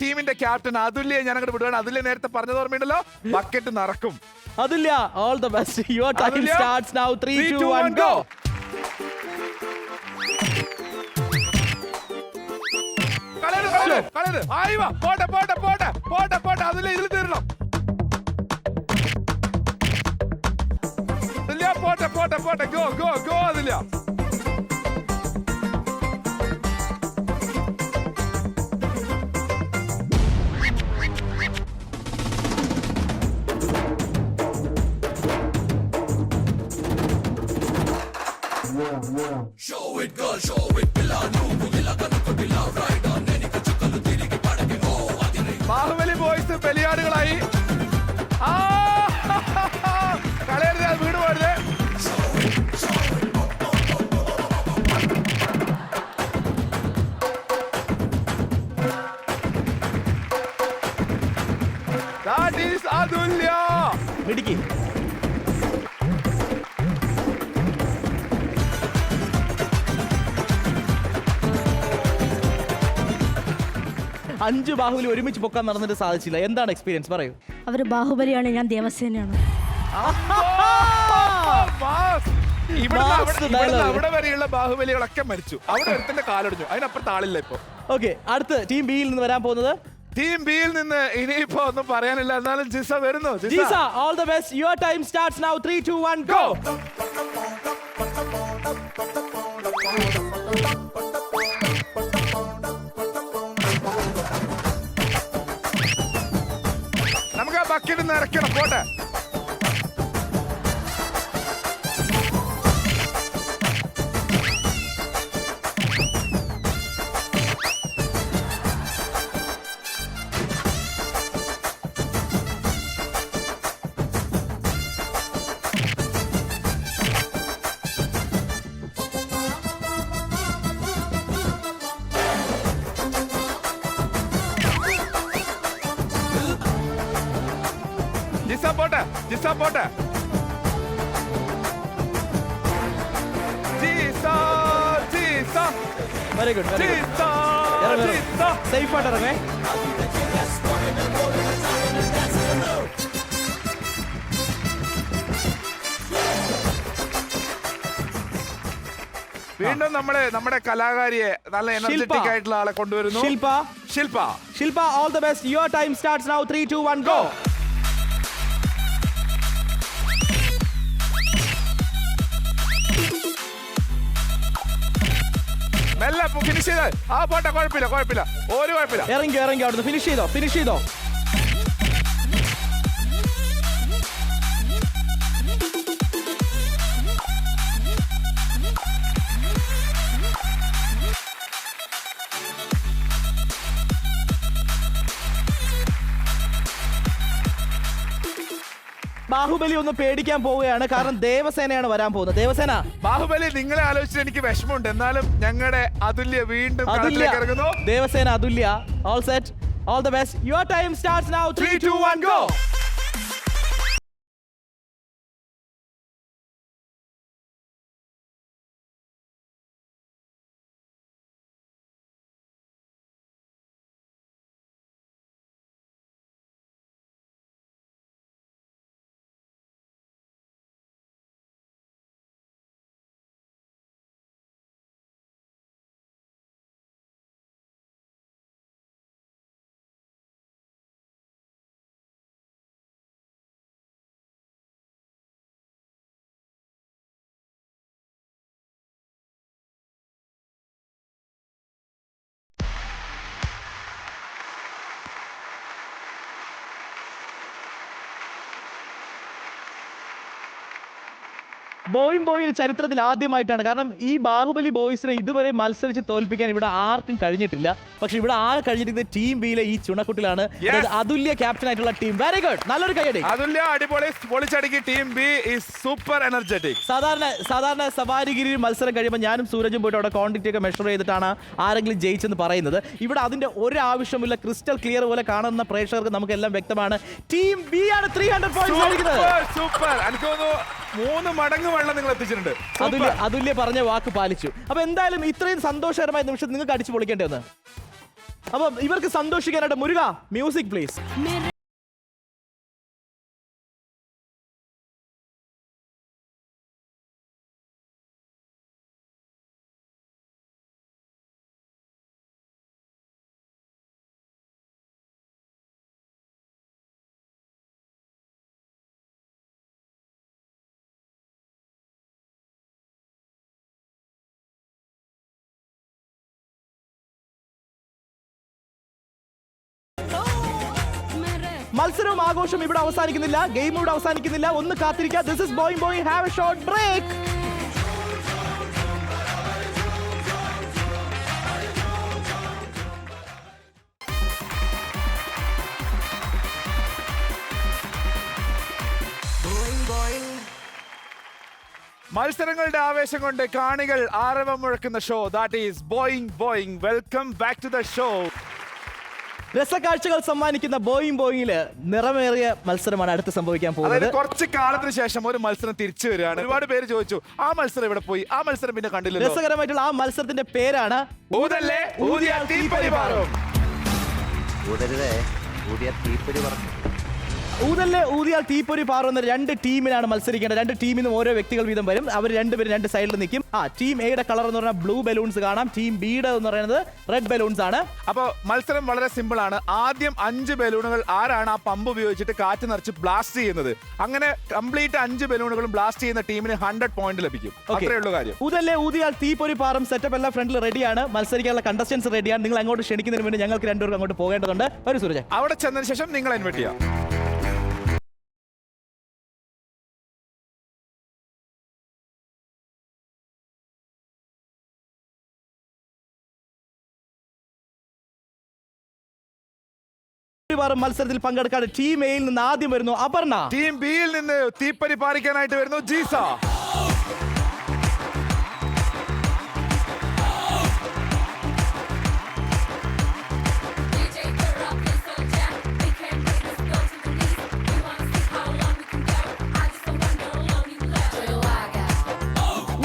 ടീമിന്റെ ക്യാപ്റ്റൻ അതുല്യെ ഞാൻ അങ്ങോട്ട് വിടുകയാണ്. അതുല്യ നേരത്തെ പറഞ്ഞത് ഓർമ്മയുണ്ടല്ലോ, ബക്കറ്റ് നിറക്കും. Athulya, all the best. Your time starts now. 3 2 1 go. പോട്ടെ അതുല്യ, ഇതിൽ തീരണം. പോട്ടെ ഗോ അതില്ല. ബാഹുബലി ബോയ്സ് ബലിയാടുകളായി. കളയരുത്, അത് വീട് പോരുത്. That is അതുല്യ. മിടുക്കി. അഞ്ച് ബാഹുബലി ഒരുമിച്ച് പൊക്കാൻ നടന്നിട്ട് സാധിച്ചില്ല. എന്താണ് എക്സ്പീരിയൻസ്? പറയൂ. അവര് ബാഹുബലിയാണ്, ഞാൻ ദേവസേനയാണ്. അവിടെ വരെയുള്ള ബാഹുബലികളൊക്കെ മരിച്ചു. അവിടെ ഒരുത്തന്റെ കാലൊടിഞ്ഞു. അതിനപ്പുറത്ത് ആളില്ല ഇപ്പൊ. ഓക്കെ, അടുത്ത് ടീം ബിയിൽ നിന്ന് വരാൻ പോകുന്നത്? ടീം ബിയിൽ നിന്ന് ഇനിയിപ്പോ ഒന്നും പറയാനില്ല. എന്നാലും ജിസ വരുന്നു. Jisa, all the best. Your time starts now. 3 2 1 go. Bucket നിറയ്ക്കണം. പോട്ടെ. ജിസ പോട്ടെ. വെരി ഗുഡ്, സേഫ് ആയിട്ട് ഇറങ്ങേ. വീണ്ടും നമ്മുടെ കലാകാരിയെ നല്ല എനർജറ്റിക് ആയിട്ടുള്ള ആളെ കൊണ്ടുവരുന്നു. ശില്പ, all the best. Your time starts now. 3, 2, 1, go. മെല്ലെ ഫിനിഷ് ചെയ്ത്. പോട്ടെ, കുഴപ്പമില്ല, ഒരു കുഴപ്പമില്ല. ഇറങ്ങി അവിടുന്ന് ഫിനിഷ് ചെയ്തോ. ബാഹുബലി ഒന്ന് പേടിക്കാൻ പോവുകയാണ്, കാരണം ദേവസേനയാണ് വരാൻ പോകുന്നത്. ദേവസേന, ബാഹുബലി നിങ്ങളെ ആലോചിച്ചിട്ട് എനിക്ക് വിഷമമുണ്ട്. എന്നാലും ഞങ്ങളുടെ അതുല്യ വീണ്ടും കളത്തിലേക്ക് ഇറങ്ങുന്നു. ദേവസേന, അതുല്യ, all set, all the best. Your time starts now. 3, 2, 1, go. Boeing ചരിത്രത്തിൽ ആദ്യമായിട്ടാണ്, കാരണം ഈ ബാഹുബലി ബോയ്സിനെ ഇതുവരെ മത്സരിച്ച് തോൽപ്പിക്കാൻ ഇവിടെ ആർക്കും കഴിഞ്ഞിട്ടില്ല. പക്ഷെ ഇവിടെ ആകെ കഴിഞ്ഞിരിക്കുന്നത് ടീം ബിയിലെ ഈ ചുണക്കുട്ടിലാണ്, അതുല്യ ക്യാപ്റ്റൻ ആയിട്ടുള്ള ടീം. വെരി ഗുഡ്, നല്ലൊരു കൈയടി. അതുല്യ അടിപൊളി, പൊളിച്ചടുക്കി. Team B is super energetic. സാധാരണ സവാരിഗിരി മത്സരം കഴിയുമ്പോൾ ഞാനും സൂരജും പോയിട്ട് അവിടെ ക്വാണ്ടിറ്റി ഒക്കെ മെഷർ ചെയ്തിട്ടാണ് ആരെങ്കിലും ജയിച്ചെന്ന് പറയുന്നത്. ഇവിടെ അതിന്റെ ഒരു ആവശ്യമില്ല, ക്രിസ്റ്റൽ ക്ലിയർ പോലെ കാണുന്ന പ്രേക്ഷകർക്ക് നമുക്കെല്ലാം വ്യക്തമാണ്. ടീം ബി ആണ് 300 പോയിന്റ്സ്. സൂപ്പർ. എനിക്ക് തോന്നുന്നു 3 മടങ്ങ് വെള്ളം നിങ്ങൾ എത്തിച്ചിട്ടുണ്ട്. അതുല്യ പറഞ്ഞ വാക്ക് പാലിച്ചു. അപ്പൊ എന്തായാലും ഇത്രയും സന്തോഷകരമായ നിമിഷം നിങ്ങൾക്ക് അടിച്ചു പൊളിക്കേണ്ടതെന്ന്. അപ്പൊ ഇവർക്ക് സന്തോഷിക്കാനായിട്ട് മുരുക, മ്യൂസിക് പ്ലീസ്. മത്സരവും ആഘോഷം ഇവിടെ അവസാനിക്കുന്നില്ല, ഗെയിം ഇവിടെ അവസാനിക്കുന്നില്ല. ഒന്ന് കാത്തിരിക്കുക. This is Boing, have a short break. മത്സരങ്ങളുടെ ആവേശം കൊണ്ട് കാണികൾ ആരവം മുഴക്കുന്ന show, that is Boing. Welcome back to the show. രസകാഴ്ചകൾ സമ്മാനിക്കുന്ന ബോയിങ്ങില് നിറമേറിയ മത്സരമാണ് അടുത്ത് സംഭവിക്കാൻ പോകുന്നത്. കുറച്ച് കാലത്തിന് ശേഷം ഒരു മത്സരം തിരിച്ചു വരികയാണ്. ഒരുപാട് പേര് ചോദിച്ചു ആ മത്സരം ഇവിടെ പോയി, ആ മത്സരം പിന്നെ കണ്ടില്ല. രസകരമായിട്ടുള്ള ആ മത്സരത്തിന്റെ പേരാണ് ഊതല്ലേ ഊതിയാൽ തീപ്പൊരി പാറും. ഊതല്ലേ ഊതിയാൽ തീപ്പൊരി പാറുന്ന 2 ടീമിനാണ് മത്സരിക്കേണ്ടത്. 2 ടീമിൽ നിന്നും ഓരോ വ്യക്തികൾ വീതം വരും. അവർ രണ്ടുപേരും 2 സൈഡിൽ നിൽക്കും. ടീം എയുടെ കളർ എന്ന് പറഞ്ഞാൽ ബ്ലൂ ബലൂൺസ് കാണാം, ടീം ബിയുടെ എന്ന് പറയുന്നത് റെഡ് ബലൂൺസ് ആണ്. അപ്പോൾ മത്സരം വളരെ സിമ്പിൾ ആണ്. ആദ്യം 5 ബലൂണുകൾ ആരാണ് ആ പമ്പ് ഉപയോഗിച്ചിട്ട് കാറ്റ് നിറച്ച് ബ്ലാസ്റ്റ് ചെയ്യുന്നത്, അങ്ങനെ കംപ്ലീറ്റ് 5 ബലൂണുകളും ബ്ലാസ്റ്റ് ചെയ്യുന്ന ടീമിന് 100 പോയിന്റ് ലഭിക്കും. അത്രയുള്ള കാര്യം. ഊതല്ലേ ഊതിയാൽ തീപ്പൊരി പാറും സെറ്റപ്പ് എല്ലാം ഫ്രണ്ടിൽ റെഡിയാണ്. മത്സരിക്കാനുള്ള കണ്ടസ്റ്റൻസ് റെഡിയാണ്. നിങ്ങൾ അങ്ങോട്ട് ക്ഷണിക്കുന്നതിന് മുന്നേ ഞങ്ങൾക്ക് 2 പേർക്ക് അങ്ങോട്ട് പോകേണ്ടതുണ്ട്. ഒരു സൂരജ്, അവിടെ ചെന്നതിന് ശേഷം നിങ്ങൾ ഇൻവൈറ്റ് ചെയ്യാം. തീപ്പൊരിപാറും മത്സരത്തിൽ പങ്കെടുക്കാൻ ടീം എയിൽ നിന്ന് ആദ്യം വരുന്നു അപർണ. ടീം ബിയിൽ നിന്ന് തീപ്പരി പാറിക്കാനായിട്ട് വരുന്നു ജീസ.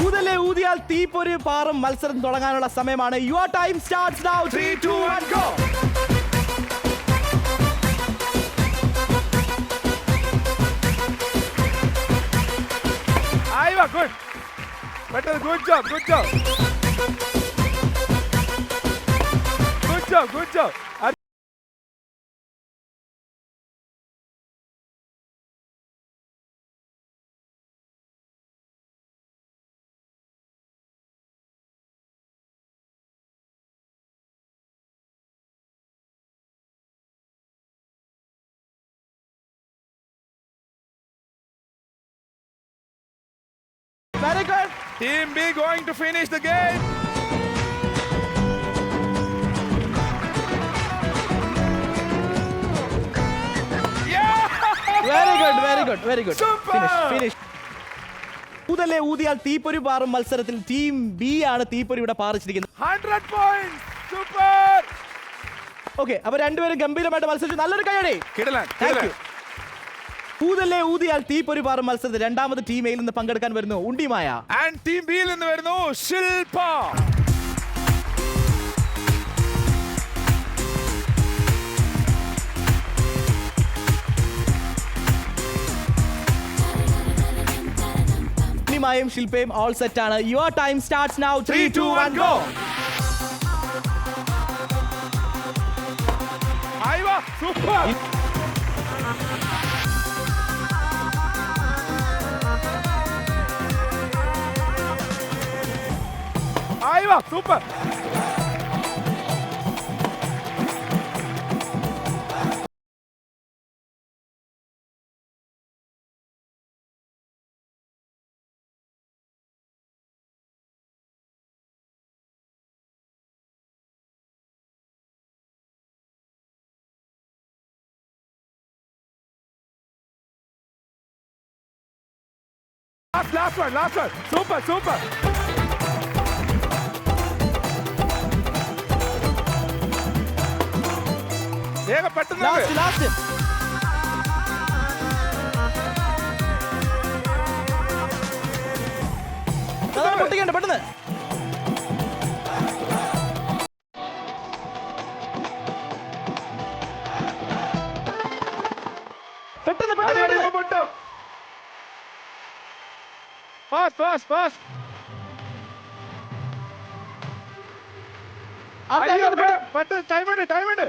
ഊതല്ലേ ഊതിയാൽ തീപ്പൊരി പാറും മത്സരം തുടങ്ങാനുള്ള സമയമാണ്. Your time starts now. 3, 2, 1, go. Aiva, good. Better, good job, good job. Good job, good job. Very good. Team B going to finish the game. Yeah! Very good, very good, very good. Super! Finish. ഊതല്ലേ ഊതിയാൽ തീപ്പൊരി പാറും മത്സരത്തിൽ team B ആണ് തീപ്പൊരി ഇവിടെ പാറിച്ചിരിക്കുന്നത്. 100 points. Super! Okay, അപ്പൊ രണ്ടുപേരും ഗംഭീരമായിട്ട് മത്സരിച്ചു. നല്ലൊരു കൈയടി. കിടലൻ, Thank കിടലൻ. you. ഊതല്ലേ ഊതിയാൽ തീപ്പൊരി പാറും മത്സരത്തിൽ രണ്ടാമത് ടീം എയിൽ നിന്ന് പങ്കെടുക്കാൻ വരുന്നു ഉണ്ടിമായ. And team B യിൽ നിന്ന് വരുന്നു ശിൽപ. ഉണ്ടിമായും ശില്പയും ഓൾ സെറ്റ് ആണ്. Your time starts now. 3, 2, 1, go. Aiva, super. Aiva, super. Last one. Super, super. വേഗം പെട്ടെന്ന് ലാസ്റ്റ് പൊട്ടിക്കണ്ട പെട്ടെന്ന്. പെട്ടെന്ന് പെട്ടെന്ന്. ഫാസ്റ്റ് പെട്ടെന്ന് ടൈം ഉണ്ട്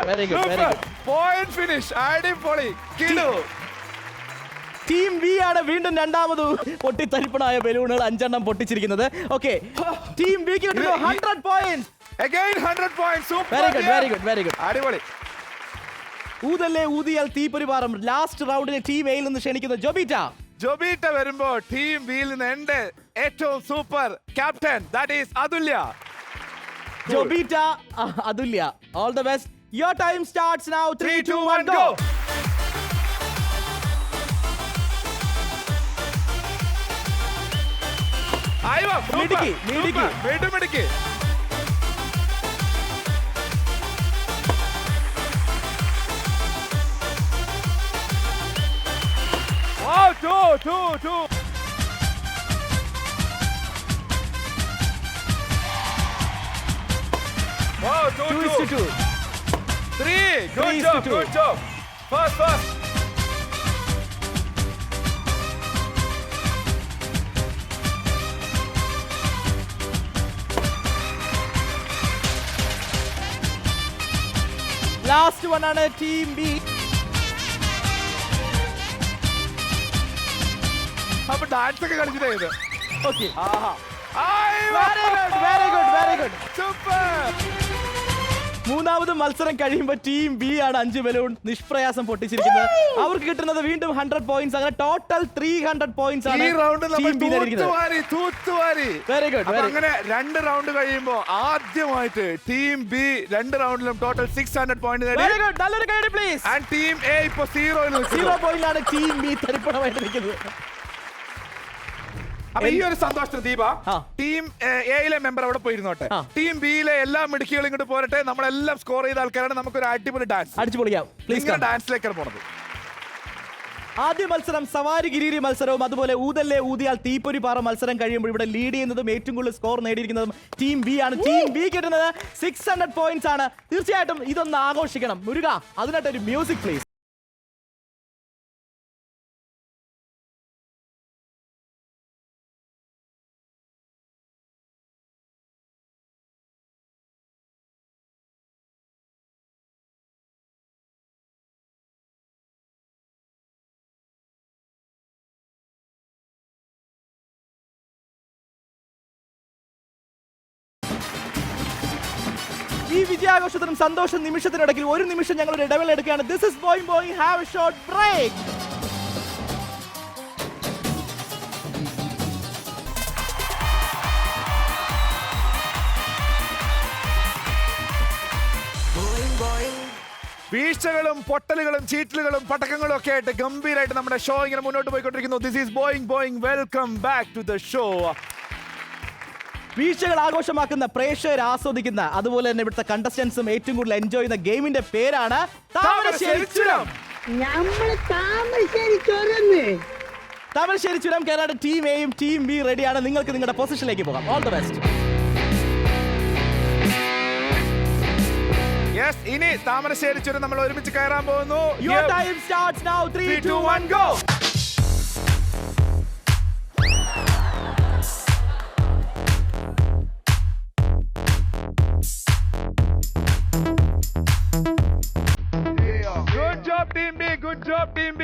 Very good. പോയിന്റ് ഫിനിഷ് അടിപൊളി കിടു. ടീം ബി ആണ് വീണ്ടും രണ്ടാമത് പൊട്ടിത്തരിപ്പണായ ബലൂണുകൾ 5 എണ്ണം പൊട്ടിച്ചിരിക്കുന്നത്. ഓക്കെ, ടീം ബിക്ക് കിട്ടുന്നു 100 points. Again 100 points. Super. Very good. അടിപൊളി. ഊതല്ലേ ഊതിയാൽ തീപ്പൊരി പാറും ലാസ്റ്റ് റൗണ്ടിലെ ടീം എയിൽ നിന്ന് ക്ഷണിക്കുന്ന ജോബീറ്റ വരുമ്പോ ടീം ബിയിൽ നിന്ന് എന്റെ ഏറ്റവും super captain that is Athulya. ജോബീറ്റ Athulya. All the best. Your time starts now. 3, 2, 1, go. Aiva, മിടുക്കി. മിടുക്കി. Wow, two. Wow, 2-2. 3. Good job. Fast. Last one ആണ് ടീം ബി. അപ്പൊ ഡാൻസ് ഒക്കെ കളിച്ചിട്ടേ ഇത്. Okay, Aiva. Very good. Super. മൂന്നാം മൂന്നാമത് മത്സരം കഴിയുമ്പോൾ ടീം ബി ആണ് 5 ബലൂൺ നിഷ്പ്രയാസം പൊട്ടിച്ചിരിക്കുന്നത്. അവർക്ക് കിട്ടുന്നത് വീണ്ടും 100 പോയിന്റ്സ്. അങ്ങനെ ടോട്ടൽ 300 പോയിന്റ്സ് ആണ് ഈ റൗണ്ട് നമ്മൾ ടീം ബി തൂത്തുവാരി. Very good. അപ്പൊ അങ്ങനെ 2 റൗണ്ട് കഴിയുമ്പോൾ ആദ്യമായിട്ട് ടീം ബി 2 റൗണ്ടിലും ടോട്ടൽ 600 പോയിന്റ് നേടി. Very good. നല്ലൊരു കൈ പ്ലീസ്. ആൻഡ് ടീം എ ഇപ്പോ 0 പോയിന്റിലാണ് ടീം ബി തരിപ്പണമായിട്ട് നിൽക്കുന്നത്. അപ്പൊ ഈ ഒരു സന്തോഷത്തിന് ദീപ ടീം എയിലെ മെമ്പർ അവിടെ പോയിരുന്നോട്ടെ, ടീം ബിയിലെ എല്ലാ മിടുക്കികളും ഇങ്ങോട്ട് പോരട്ടെ. നമ്മളെല്ലാം സ്കോർ ചെയ്ത ആൾക്കാരാണ്. നമുക്കൊരു അടിപൊളി ഡാൻസ് അടിച്ചു പൊളിക്കാം. പ്ലീസ് ഡാൻസിലേക്കാണ് പോണത്. ആദ്യ മത്സരം സവാരി ഗിരീരി മത്സരവും അതുപോലെ ഊതല്ലേ ഊതിയാൽ തീപ്പൊരി പാറ മത്സരം കഴിയുമ്പോൾ ഇവിടെ ലീഡ് ചെയ്യുന്നതും ഏറ്റവും കൂടുതൽ സ്കോർ നേടിയിരിക്കുന്നതും ടീം ബി ആണ്. ടീം ബി കിട്ടുന്നത് 600 പോയിന്റ്സ് ആണ്. തീർച്ചയായിട്ടും ഇതൊന്ന് ആഘോഷിക്കണം. മുരുക, അതിനായിട്ടൊരു മ്യൂസിക് പ്ലീസ്. ഈ വിജയാഘോഷത്തിനും സന്തോഷ നിമിഷത്തിനിടയ്ക്ക് ഒരു നിമിഷം ഞങ്ങൾ ഒരു ഇടവേള എടുക്കുകയാണ്. This is Boing Boing have a short break. വീഴ്ചകളും പൊട്ടലുകളും ചീറ്റലുകളും പടക്കങ്ങളും ഒക്കെ ആയിട്ട് ഗംഭീരമായിട്ട് നമ്മുടെ ഷോ ഇങ്ങനെ മുന്നോട്ട് പോയിക്കൊണ്ടിരിക്കുന്നു. This is Boing. Welcome back to the show. വീഴ്ചകൾ ആഘോഷമാക്കുന്ന, പ്രേക്ഷകർ ആസ്വദിക്കുന്ന, അതുപോലെ തന്നെ ഇവിടുത്തെ കണ്ടസ്റ്റൻസും ഏറ്റവും കൂടുതൽ എൻജോയ് ചെയ്യുന്ന ഗെയിമിന്റെ പേരാണ് താമരശ്ശേരി ചുരം. താമരശ്ശേരി ചുരം കേരള ടീം എയും ടീം ബി റെഡിയാണ്. നിങ്ങൾക്ക് നിങ്ങളുടെ പൊസിഷനിലേക്ക് പോകാം. All the best. യെസ്, ഇനി താമരശ്ശേരി ചുരം നമ്മൾ ഒരുമിച്ച് കയറാൻ പോകുന്നു. Your time starts now. 3, 2, 1, go. Good job team B. Good job team B.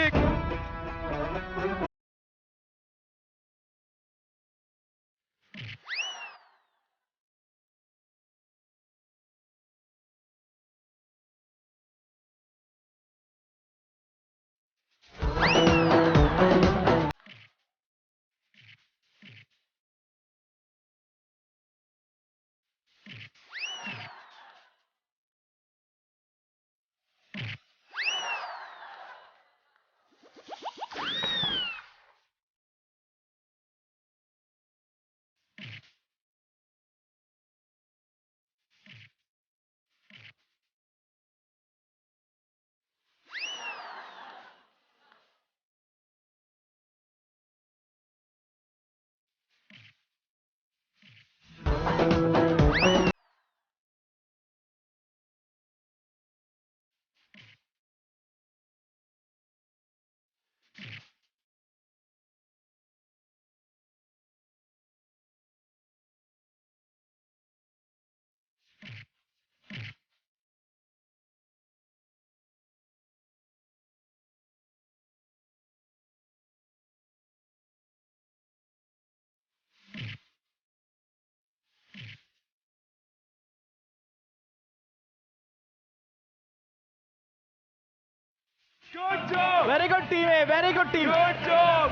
Good job. Very good team A. Very good team. Good job.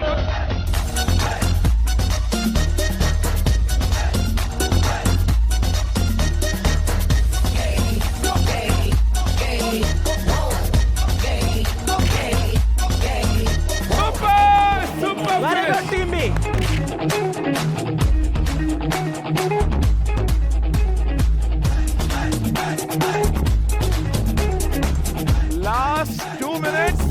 Super. Very good team B. Last 2 minutes.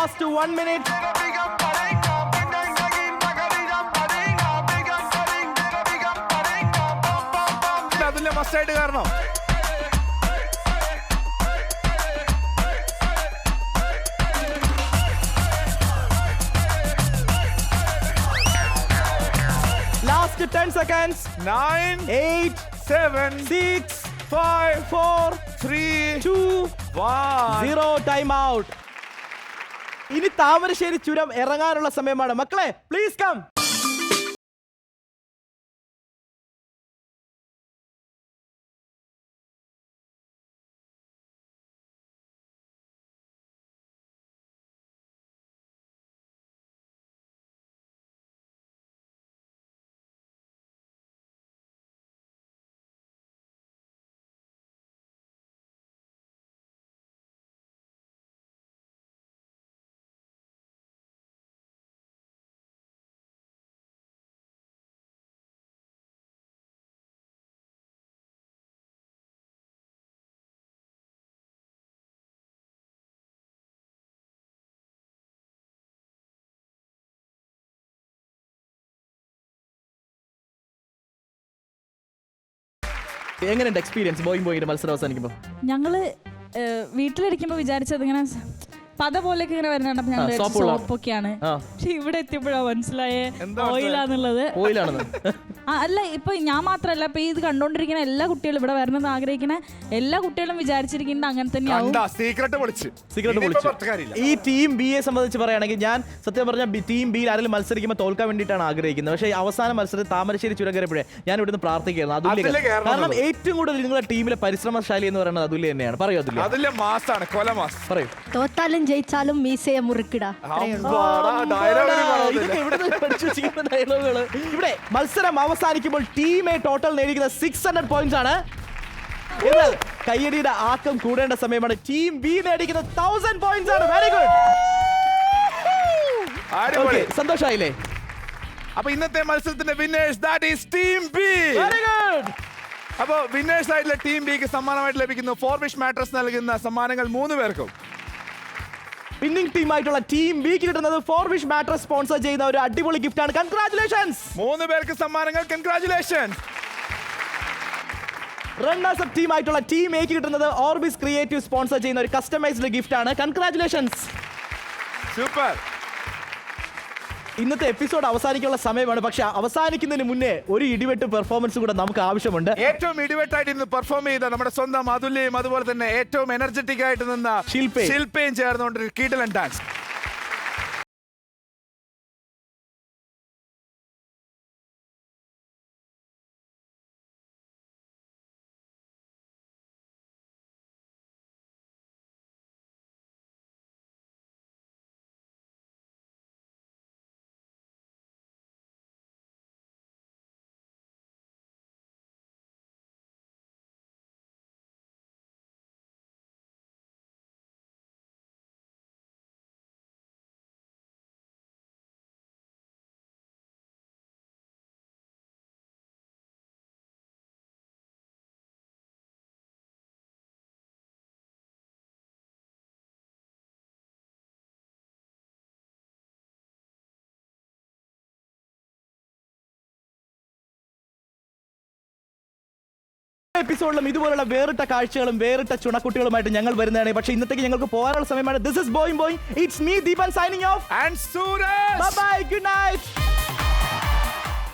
Last 1 minute. അതുല്യ മസ്റ്റായിട്ട് കാരണം Last 10 seconds. 9 8 7 6 5 4 3 2 1 0 time out. ഇനി താമരശ്ശേരി ചുരം ഇറങ്ങാനുള്ള സമയമാണ് മക്കളെ. Please come. എങ്ങനെയുണ്ട് experience Boing മത്സരം അവസാനിക്കുമ്പോൾ? ഞങ്ങള് വീട്ടിലിരിക്കുമ്പോ വിചാരിച്ചത് ഇങ്ങനെ പത പോലെയൊക്കെ ഇങ്ങനെ വരുന്നുണ്ട്. ഞങ്ങൾ സോപ്പൊക്കെയാണ്. പക്ഷെ ഇവിടെ എത്തിയപ്പോഴാ മനസ്സിലായേ ഓയിലാന്നുള്ളത്. ഓയിലാണെന്ന്. അല്ല, ഇപ്പൊ ഞാൻ മാത്രല്ല, ഇപ്പൊ ഇത് കണ്ടോണ്ടിരിക്കുന്ന എല്ലാ കുട്ടികളും, ഇവിടെ വരണമെന്ന് ആഗ്രഹിക്കുന്ന എല്ലാ കുട്ടികളും വിചാരിച്ചിരിക്കുന്നത് അങ്ങനെ തന്നെയാവും. ഈ ടീം ബി യെ സംബന്ധിച്ച് പറയുകയാണെങ്കിൽ ഞാൻ സത്യം പറഞ്ഞാൽ ടീം ബിയിൽ ആരെങ്കിലും മത്സരിക്കുമ്പോൾ തോൽക്കാൻ വേണ്ടിയിട്ടാണ് ആഗ്രഹിക്കുന്നത്. പക്ഷേ അവസാന മത്സരത്തിൽ താമരശ്ശേരി ചുരം കയറിയപ്പോഴേ ഞാൻ ഇവിടുന്ന് പ്രാർത്ഥിക്കുകയായിരുന്നു അതുല്യ. കാരണം ഏറ്റവും കൂടുതൽ നിങ്ങളുടെ ടീമിലെ പരിശ്രമശാലി എന്ന് പറയുന്നത് അതുല്യ തന്നെയാണ്. പറയൂ അതുല്യ. പറയൂ. തോറ്റാലും ജയിച്ചാലും മീസയെ മുറുക്കിട. ഇവിടെ മത്സരം അവസാനിക്കുമ്പോൾ ടീം എ ടോട്ടൽ നേടിയിരിക്കുന്നത് 600 പോയിന്റ്സ് ആണ്. എന്നാൽ കയ്യടിയുടെ ആക്കം കൂടേണ്ട സമയമാണ്. ടീം ബി നേടിയിരിക്കുന്നത് 1000 പോയിന്റ്സ് ആണ്. Very good. സന്തോഷായില്ലേ? അപ്പൊ ഇന്നത്തെ മത്സരത്തിന്റെ winners that is team B. Very good. അപ്പൊ വിന്നേഴ്സ് ആയിട്ടുള്ള ടീം ബിക്ക് സമ്മാനമായിട്ട് ലഭിക്കുന്നു ഫോർവിഷ് മാട്രസ് നൽകുന്ന സമ്മാനങ്ങൾ 3 പേർക്കും. വിന്നിംഗ് ടീം ആയിട്ടുള്ള ടീം ബിക്ക് കിട്ടുന്നത് ഫോർവിഷ് മാട്രസ് സ്പോൺസർ ചെയ്യുന്ന ഒരു അടിപൊളി ഗിഫ്റ്റ് ആണ്. കൺഗ്രാറ്റുലേഷൻസ്. 3 പേർക്ക് സമ്മാനങ്ങൾ. കൺഗ്രാറ്റുലേഷൻസ്. റണ്ണേഴ്സ് അപ്പ് ടീം ആയിട്ടുള്ള ടീം എക്ക് കിട്ടുന്നത് ഓർബിസ് ക്രിയേറ്റീവ് സ്പോൺസർ ചെയ്യുന്ന ഒരു കസ്റ്റമൈസ്ഡ് ഗിഫ്റ്റ് ആണ്. കൺഗ്രാറ്റുലേഷൻസ്. സൂപ്പർ. ഇന്നത്തെ എപ്പിസോഡ് അവസാനിക്കാനുള്ള സമയമാണ്. പക്ഷെ അവസാനിക്കുന്നതിന് മുന്നേ ഒരു ഇടിവെട്ട് പെർഫോമൻസ് കൂടെ നമുക്ക് ആവശ്യമുണ്ട്. ഏറ്റവും ഇടിവെട്ടായിട്ട് ഇന്ന് പെർഫോം ചെയ്ത നമ്മുടെ സ്വന്തം അതുല്യയും അതുപോലെ തന്നെ ഏറ്റവും എനർജറ്റിക് ആയിട്ട് നിന്ന ശില്പയും ചേർന്നുകൊണ്ട് ഒരു കിടിലൻ ഡാൻസ്. എപ്പിസോഡിലും ഇതുപോലുള്ള വേറിട്ട കാഴ്ചകളും വേറിട്ട ചുണക്കുട്ടികളുമായിട്ട് ഞങ്ങൾ വരുന്നതാണ്. പക്ഷേ ഇന്നത്തേക്ക് ഞങ്ങൾക്ക് പോകാനുള്ള സമയമാണ്. This is Boing. It's me Deepan signing off. And Sooraj. Bye bye. Good night.